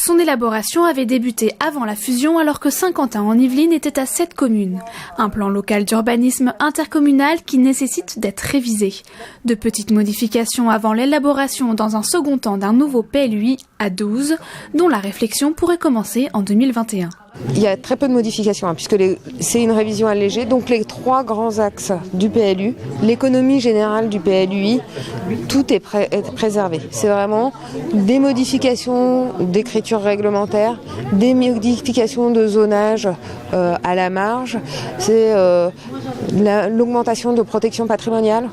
Son élaboration avait débuté avant la fusion alors que Saint-Quentin-en-Yvelines était à 7 communes. Un plan local d'urbanisme intercommunal qui nécessite d'être révisé. De petites modifications avant l'élaboration dans un second temps d'un nouveau PLUI à 12, dont la réflexion pourrait commencer en 2021. Il y a très peu de modifications puisque c'est une révision allégée. Donc les 3 grands axes du PLU, l'économie générale du PLUI, tout est préservé. C'est vraiment des modifications d'écriture réglementaire, des modifications de zonage à la marge, c'est l'augmentation de protection patrimoniale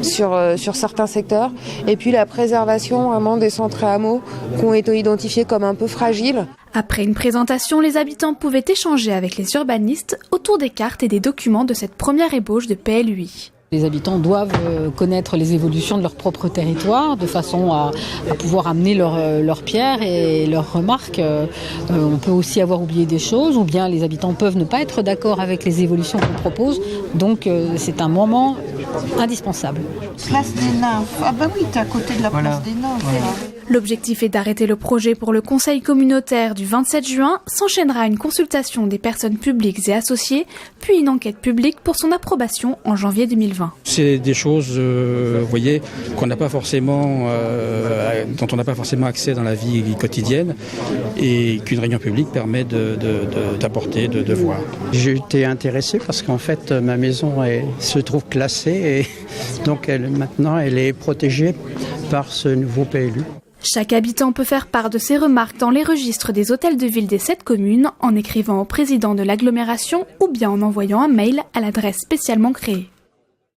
sur certains secteurs et puis la préservation vraiment des centres et hameaux qui ont été identifiés comme un peu fragiles. Après une présentation, les habitants pouvaient échanger avec les urbanistes autour des cartes et des documents de cette première ébauche de PLUI. Les habitants doivent connaître les évolutions de leur propre territoire de façon à pouvoir amener leurs pierres et leurs remarques. On peut aussi avoir oublié des choses ou bien les habitants peuvent ne pas être d'accord avec les évolutions qu'on propose. Donc c'est un moment indispensable. Place des Nymphes. Ah bah oui, t'es à côté de la place des Nymphes. Voilà. L'objectif est d'arrêter le projet pour le conseil communautaire du 27 juin. S'enchaînera une consultation des personnes publiques et associées, puis une enquête publique pour son approbation en janvier 2020. C'est des choses, vous voyez, dont on n'a pas forcément accès dans la vie quotidienne et qu'une réunion publique permet d'apporter, de voir. J'ai été intéressé parce qu'en fait ma maison se trouve classée et donc maintenant elle est protégée par ce nouveau PLU. Chaque habitant peut faire part de ses remarques dans les registres des hôtels de ville des 7 communes en écrivant au président de l'agglomération ou bien en envoyant un mail à l'adresse spécialement créée.